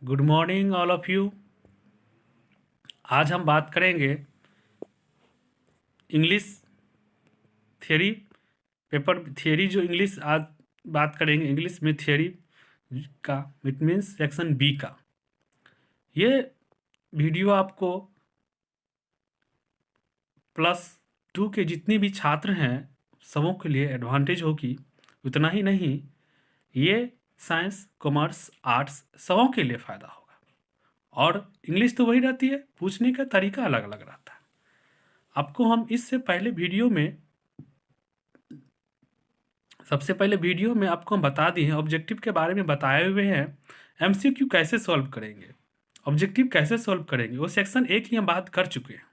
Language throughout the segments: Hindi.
Good morning all of you. आज हम बात करेंगे इंग्लिश थियरी पेपर थियरी जो इंग्लिश आज बात करेंगे इंग्लिश में थियरी का इट मीन्स सेक्शन बी का। ये वीडियो आपको +2 के जितने भी छात्र हैं सबों के लिए एडवांटेज होगी। उतना ही नहीं, ये साइंस कॉमर्स आर्ट्स सबों के लिए फ़ायदा होगा। और इंग्लिश तो वही रहती है, पूछने का तरीका अलग अलग रहता है। आपको हम इससे पहले वीडियो में सबसे पहले वीडियो में आपको हम बता दिए हैं, ऑब्जेक्टिव के बारे में बताए हुए हैं। एमसीक्यू कैसे सॉल्व करेंगे, ऑब्जेक्टिव कैसे सॉल्व करेंगे, वो सेक्शन 1 ही हम बात कर चुके हैं।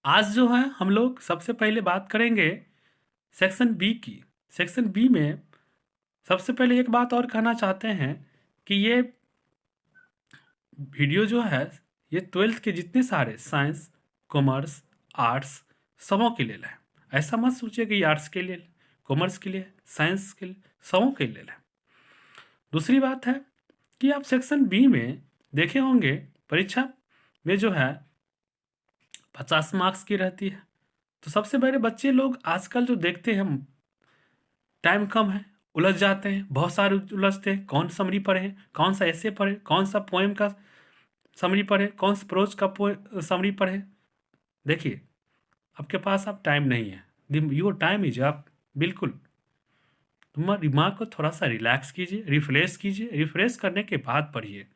आज जो है हम लोग सबसे पहले बात करेंगे सेक्शन बी की। सेक्शन बी में सबसे पहले एक बात और कहना चाहते हैं कि ये वीडियो जो है ये 12th के जितने सारे साइंस कॉमर्स आर्ट्स सबों के लिए है। ऐसा मत सोचिए कि आर्ट्स के लिए, कॉमर्स के लिए, साइंस के लिए, सबों के लिए है। दूसरी बात है कि आप सेक्शन बी में देखे होंगे परीक्षा में जो है 50 मार्क्स की रहती है। तो सबसे पहले बच्चे लोग आजकल जो देखते हैं, टाइम कम है, उलझ जाते हैं, बहुत सारे उलझते हैं, कौन समरी पढ़े, कौन सा ऐसे पढ़े, कौन सा पोएम का समरी पढ़े, कौन सा प्रोज का समरी पढ़े। देखिए, आपके पास अब टाइम नहीं है, योर टाइम इज अप। बिल्कुल तुम्हारे दिमाग को थोड़ा सा रिलैक्स कीजिए, रिफ्रेश कीजिए। रिफ्रेश करने के बाद पढ़िए।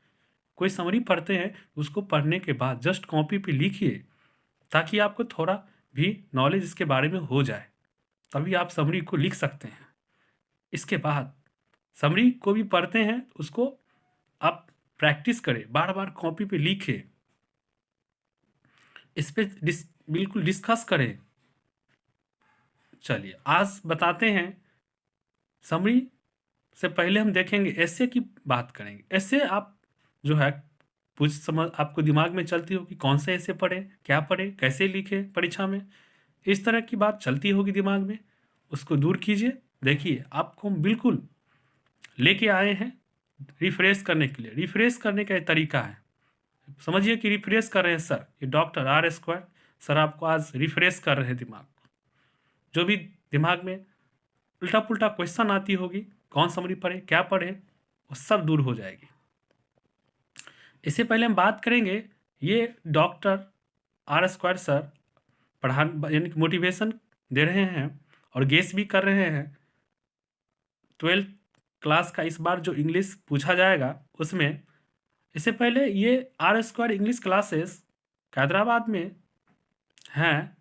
कोई समरी पढ़ते हैं, उसको पढ़ने के बाद जस्ट कॉपी पे लिखिए, ताकि आपको थोड़ा भी नॉलेज इसके बारे में हो जाए, तभी आप समरी को लिख सकते हैं। इसके बाद समरी को भी पढ़ते हैं, उसको आप प्रैक्टिस करें, बार बार कॉपी पे लिखें, इस पे बिल्कुल डिस्कस करें। चलिए आज बताते हैं समरी से पहले हम देखेंगे एसे की बात करेंगे। एसे आप जो है कुछ समझ आपको दिमाग में चलती होगी, कौन से ऐसे पढ़े, क्या पढ़े, कैसे लिखे परीक्षा में, इस तरह की बात चलती होगी दिमाग में। उसको दूर कीजिए। देखिए, आपको हम बिल्कुल लेके आए हैं रिफ्रेश करने के लिए। रिफ्रेश करने का एक तरीका है, समझिए कि रिफ्रेश कर रहे हैं सर, ये डॉक्टर R² सर आपको आज रिफ्रेश कर रहे हैं दिमाग को। जो भी दिमाग में उल्टा पुल्टा क्वेश्चन आती होगी, कौन समरी पढ़े, क्या पढ़े, वो सब दूर हो जाएगी। इससे पहले हम बात करेंगे, ये डॉक्टर R² सर यानी कि मोटिवेशन दे रहे हैं और गेस भी कर रहे हैं। 12th क्लास का इस बार जो इंग्लिश पूछा जाएगा उसमें, इससे पहले ये R² इंग्लिश क्लासेस हैदराबाद में हैं।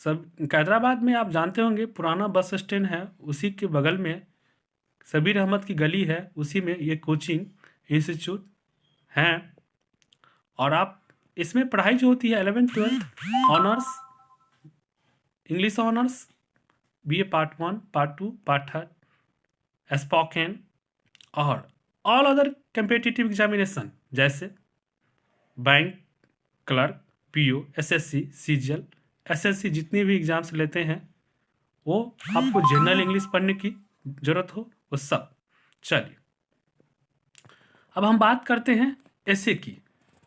सब हैदराबाद में आप जानते होंगे, पुराना बस स्टैंड है, उसी के बगल में सबीर अहमद की गली है, उसी में ये कोचिंग इंस्टीट्यूट हैं। और आप इसमें पढ़ाई जो होती है 11th 12th honours, English honours, BA part 1 part 2 part 3, spoken और ऑल अदर कम्पिटिटिव एग्जामिनेशन जैसे bank, clerk, PO, SSC, CGL, SSC जितने भी एग्ज़ाम्स लेते हैं, वो आपको जनरल इंग्लिश पढ़ने की ज़रूरत हो वो सब। चलिए अब हम बात करते हैं ऐसे की।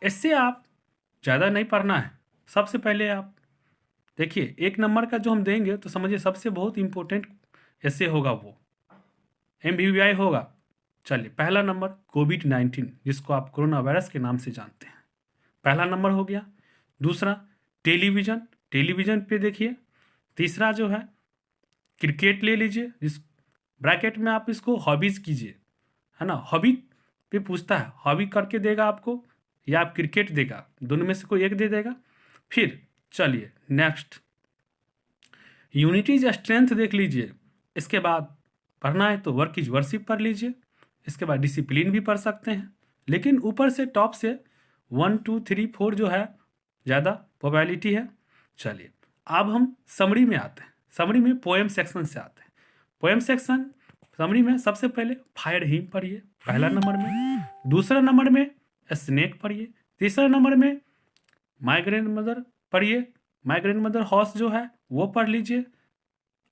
ऐसे आप ज़्यादा नहीं पढ़ना है। सबसे पहले आप देखिए, 1 नंबर का जो हम देंगे तो समझिए सबसे बहुत इम्पोर्टेंट ऐसे होगा, वो MVVI होगा। चलिए, पहला नंबर कोविड-19, जिसको आप कोरोना वायरस के नाम से जानते हैं, पहला नंबर हो गया। दूसरा टेलीविज़न, टेलीविज़न पे देखिए। तीसरा जो है क्रिकेट ले लीजिए, जिस ब्रैकेट में आप इसको हॉबीज़ कीजिए, है ना। हॉबी पे पूछता है, हॉबी करके देगा आपको या आप क्रिकेट देगा, दोनों में से कोई एक दे देगा। फिर चलिए नेक्स्ट यूनिटी इज स्ट्रेंथ देख लीजिए। इसके बाद पढ़ना है तो वर्क इज वर्शिप पढ़ लीजिए। इसके बाद डिसिप्लिन भी पढ़ सकते हैं, लेकिन ऊपर से टॉप से 1 2 3 4 जो है ज़्यादा प्रोबेबिलिटी है। चलिए अब हम समरी में आते हैं। समरी में पोएम सेक्शन से आते हैं। पोएम सेक्शन समरी में सबसे पहले फायर हिम पढ़िए पहला नंबर में। दूसरा नंबर में स्नेक पढ़िए। तीसरा नंबर में माइग्रेन मदर पढ़िए। माइग्रेन मदर हॉर्स जो है वो पढ़ लीजिए।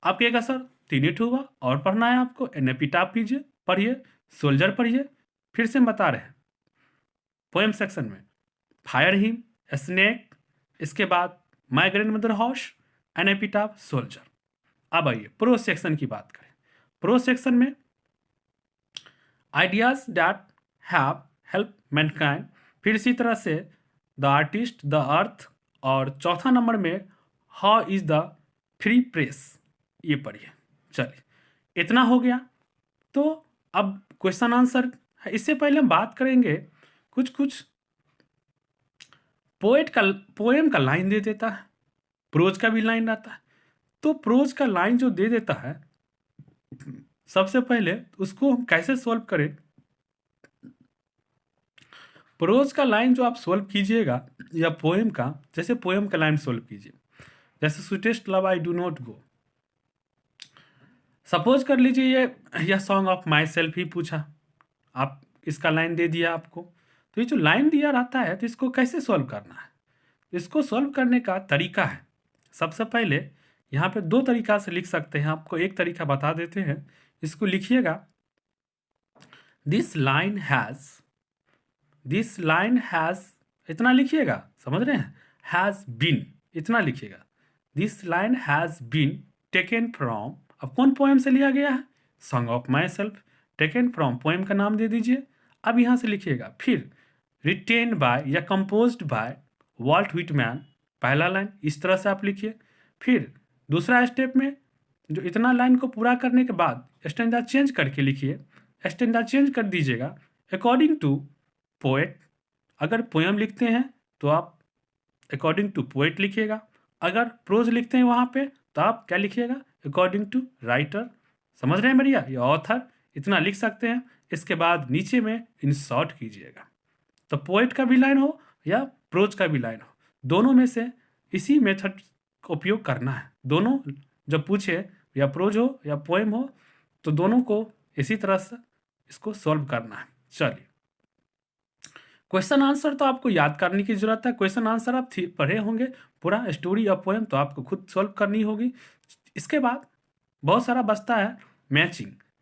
आप कहेगा सर 3 हुआ और पढ़ना है आपको, एपिटाफ कीजिए, पढ़िए। सोल्जर पढ़िए। फिर से हम बता रहे हैं पोएम सेक्शन में फायर हिम, स्नेक, इसके बाद my grandmother horse, an epitaph, soldier. अब आइए प्रोज सेक्शन की बात करें। प्रोज सेक्शन में ideas that have help mankind, फिर इसी तरह से द आर्टिस्ट, द अर्थ, और चौथा नंबर में how is the free press. ये पढ़िए। चलिए इतना हो गया। तो अब क्वेश्चन आंसर, इससे पहले हम बात करेंगे कुछ पोएम का लाइन दे देता है, प्रोज का भी लाइन रहता है। तो प्रोज का लाइन जो दे देता है, सबसे पहले उसको हम कैसे सॉल्व करें। प्रोज का लाइन जो आप सॉल्व कीजिएगा या पोएम का, जैसे पोएम का लाइन सॉल्व कीजिए, जैसे sweetest love I do not go. Suppose कर लीजिए यह सॉन्ग ऑफ माई सेल्फ ही पूछा, आप इसका लाइन दे दिया आपको। तो ये जो लाइन दिया रहता है, तो इसको कैसे सॉल्व करना है। इसको सॉल्व करने का तरीका है, सबसे पहले यहाँ पे दो तरीका से लिख सकते हैं। आपको एक तरीका बता देते हैं, इसको लिखिएगा दिस लाइन हैज़, इतना लिखिएगा, समझ रहे हैं, हैज़ बीन, इतना लिखिएगा। This line has been taken from, अब कौन पोएम से लिया गया है, song of myself. Taken from poem का नाम दे दीजिए। अब यहाँ से लिखिएगा, फिर रिटेन बाय या कंपोज्ड बाय वॉल्ट व्हिटमैन, पहला लाइन इस तरह से आप लिखिए। फिर दूसरा स्टेप में जो इतना लाइन को पूरा करने के बाद स्टैंडा चेंज करके लिखिए। स्टैंडा चेंज कर दीजिएगा अकॉर्डिंग टू पोएट। अगर पोएम लिखते हैं तो आप अकॉर्डिंग टू पोएट लिखिएगा, अगर प्रोज लिखते हैं वहाँ पे तो आप क्या लिखिएगा, अकॉर्डिंग टू राइटर। समझ रहे हैं बढ़िया, ये ऑथर, इतना लिख सकते हैं। इसके बाद नीचे में इन शॉर्ट कीजिएगा, तो पोएट का भी लाइन हो या प्रोज का भी लाइन हो, दोनों में से इसी मेथड का उपयोग करना है। दोनों जब पूछे, या प्रोज हो या पोएम हो, तो दोनों को इसी तरह से इसको सॉल्व करना है। चलिए, क्वेश्चन आंसर तो आपको याद करने की जरूरत है। क्वेश्चन आंसर आप पढ़े होंगे, पूरा स्टोरी या पोएम तो आपको खुद सॉल्व करनी होगी। इसके बाद बहुत सारा बचता है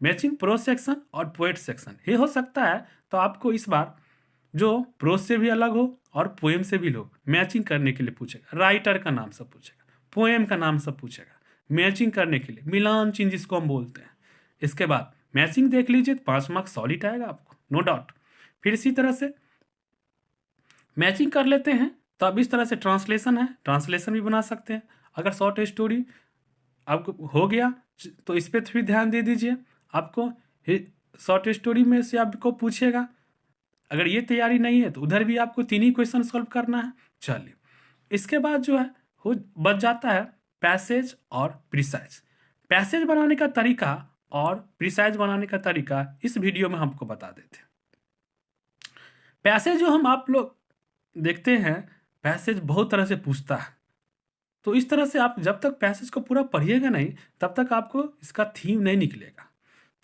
मैचिंग प्रोज सेक्शन और पोएट सेक्शन। ये हो सकता है तो आपको इस बार जो प्रोज से भी अलग हो और पोएम से भी लोग मैचिंग करने के लिए पूछेगा, राइटर का नाम सब पूछेगा, पोएम का नाम सब पूछेगा, मैचिंग करने के लिए मिलान चिन्ह जिसको हम बोलते हैं। इसके बाद मैचिंग देख लीजिए तो 5 मार्क्स सॉलिड आएगा आपको, नो डाउट। फिर इसी तरह से मैचिंग कर लेते हैं तो अब इस तरह से ट्रांसलेशन है, ट्रांसलेशन भी बना सकते हैं। अगर शॉर्ट स्टोरी आपको हो गया तो इस पर भी ध्यान दे दीजिए। आपको शॉर्ट स्टोरी में से आपको पूछेगा, अगर ये तैयारी नहीं है तो उधर भी आपको 3 ही क्वेश्चन सॉल्व करना है। चलिए, इसके बाद जो है हो बच जाता है पैसेज और प्रिसाइज। पैसेज बनाने का तरीका और प्रिसाइज बनाने का तरीका इस वीडियो में हमको बता देते हैं। पैसेज जो हम आप लोग देखते हैं, पैसेज बहुत तरह से पूछता है, तो इस तरह से आप जब तक पैसेज को पूरा पढ़िएगा नहीं तब तक आपको इसका थीम नहीं निकलेगा,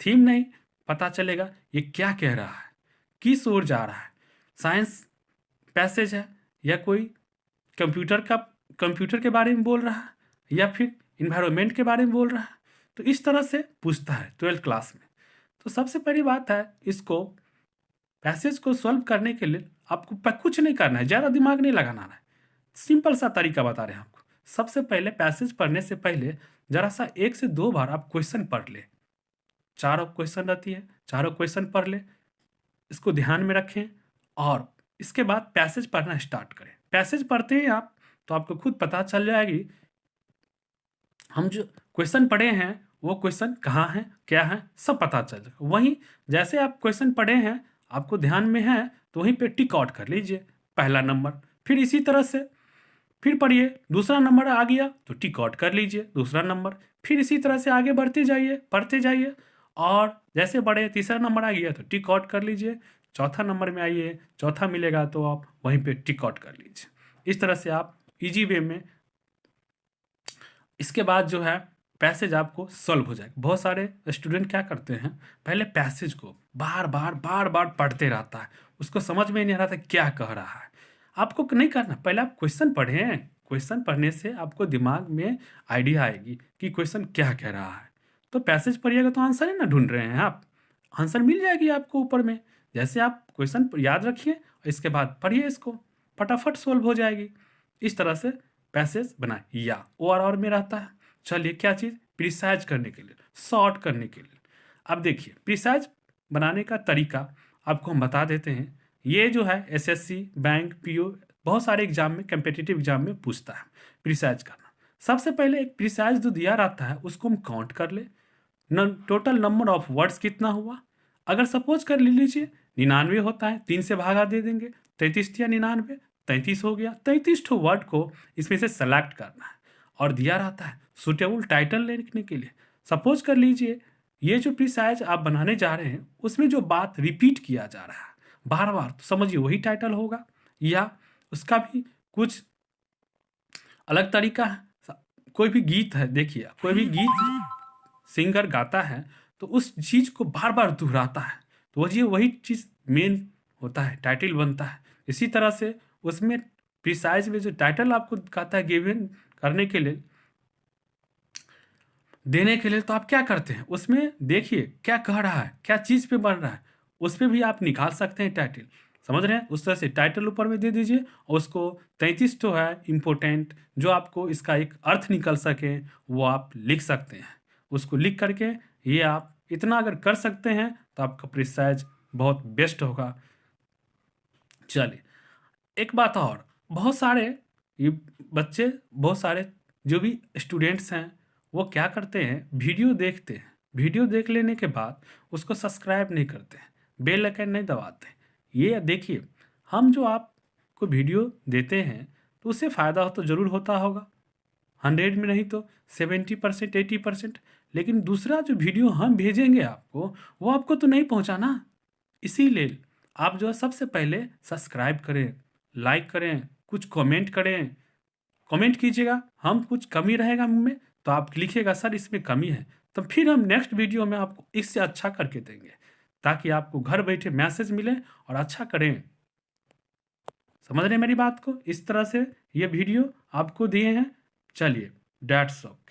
थीम नहीं पता चलेगा ये क्या कह रहा है, किस ओर जा रहा है। साइंस पैसेज है या कोई कंप्यूटर के बारे में बोल रहा है या फिर इन्वायरमेंट के बारे में बोल रहा है, तो इस तरह से पूछता है 12th क्लास में। तो सबसे पहली बात है, इसको पैसेज को सॉल्व करने के लिए आपको कुछ नहीं करना है, ज़्यादा दिमाग नहीं लगाना है, सिंपल सा तरीका बता रहे हैं आपको। सबसे पहले पैसेज पढ़ने से पहले जरा सा 1 से 2 बार आप क्वेश्चन पढ़ ले। 4 क्वेश्चन रहती है, चारों क्वेश्चन पढ़ ले, इसको ध्यान में रखें और इसके बाद पैसेज पढ़ना स्टार्ट करें। पैसेज पढ़ते हैं आप तो आपको खुद पता चल जाएगी हम जो क्वेश्चन पढ़े हैं वो क्वेश्चन कहाँ हैं, क्या है, सब पता चल जाएगा। वहीं जैसे आप क्वेश्चन पढ़े हैं, आपको ध्यान में है तो वहीं पे टिक आउट कर लीजिए पहला नंबर। फिर इसी तरह से फिर पढ़िए, दूसरा नंबर आ गया तो टिक आउट कर लीजिए दूसरा नंबर। फिर इसी तरह से आगे बढ़ते जाइए, पढ़ते जाइए, और जैसे बढ़े तीसरा नंबर आ गया तो टिक आउट कर लीजिए। चौथा नंबर में आइए, चौथा मिलेगा तो आप वहीं पे टिक आउट कर लीजिए। इस तरह से आप इजी वे में इसके बाद जो है पैसेज आपको सॉल्व हो जाएगा। बहुत सारे स्टूडेंट क्या करते हैं, पहले पैसेज को बार बार पढ़ते रहता है, उसको समझ में नहीं आ रहा था क्या कह रहा है। आपको नहीं करना, पहले आप क्वेश्चन पढ़ें। क्वेश्चन पढ़ने से आपको दिमाग में आइडिया आएगी कि क्वेश्चन क्या कह रहा है। तो पैसेज पढ़िएगा तो आंसर ही ना ढूंढ रहे हैं आप, आंसर मिल जाएगी आपको ऊपर में। जैसे आप क्वेश्चन याद रखिए और इसके बाद पढ़िए, इसको फटाफट सोल्व हो जाएगी। इस तरह से पैसेज बनाए। या और में रहता है। चलिए क्या चीज़, प्रिसाइज करने के लिए, शॉर्ट करने के लिए। अब देखिए प्रिसाइज बनाने का तरीका आपको हम बता देते हैं। ये जो है एसएससी, बैंक, पीओ, बहुत सारे एग्जाम में, कम्पिटिटिव एग्जाम में पूछता है प्रिसाइज करना। सबसे पहले एक प्रिसाइज जो दिया रहता है उसको हम काउंट कर ले। टोटल नंबर ऑफ वर्ड्स कितना हुआ। अगर सपोज कर लीजिए 99 होता है, 3 से भागा दे देंगे, 33 या 99, 33 हो गया। 33 ठो वर्ड को इसमें से सेलेक्ट करना है और दिया रहता है सुटेबल टाइटल लिखने के लिए। सपोज कर लीजिए ये जो प्रिसाइज आप बनाने जा रहे हैं उसमें जो बात रिपीट किया जा रहा है बार बार, तो समझिए वही टाइटल होगा। या उसका भी कुछ अलग तरीका है। कोई भी गीत है, देखिए कोई भी गीत सिंगर गाता है तो उस चीज़ को बार बार दोहराता है, तो वही चीज़ मेन होता है, टाइटल बनता है। इसी तरह से उसमें प्रिसाइज में जो टाइटल आपको कहता है गिवन करने के लिए, देने के लिए, तो आप क्या करते हैं उसमें देखिए क्या कह रहा है, क्या चीज़ पे बन रहा है, उस पर भी आप निकाल सकते हैं टाइटल। समझ रहे हैं? उस तरह से टाइटल ऊपर में दे दीजिए और उसको 33 तो है इम्पोर्टेंट, जो आपको इसका एक अर्थ निकल सके वो आप लिख सकते हैं। उसको लिख करके ये आप इतना अगर कर सकते हैं तो आपका प्रिसाइज बहुत बेस्ट होगा। चलिए एक बात और, बहुत सारे ये बच्चे, बहुत सारे जो भी स्टूडेंट्स हैं वो क्या करते हैं, वीडियो देखते हैं, वीडियो देख लेने के बाद उसको सब्सक्राइब नहीं करते हैं, बेल आइकन नहीं दबाते। ये देखिए हम जो आपको वीडियो देते हैं तो उससे फ़ायदा हो तो ज़रूर होता होगा, 100 में नहीं तो 70%, 80%। लेकिन दूसरा जो वीडियो हम भेजेंगे आपको वो आपको तो नहीं पहुंचाना। इसीलिए आप जो है सबसे पहले सब्सक्राइब करें, लाइक करें, कुछ कमेंट करें। कमेंट कीजिएगा, हम कुछ कमी रहेगा मुँह में तो आप लिखिएगा सर इसमें कमी है, तो फिर हम नेक्स्ट वीडियो में आपको इससे अच्छा करके देंगे, ताकि आपको घर बैठे मैसेज मिले और अच्छा करें। समझ रहे हैं मेरी बात को? इस तरह से ये वीडियो आपको दिए हैं। चलिए, डैट्स ऑल।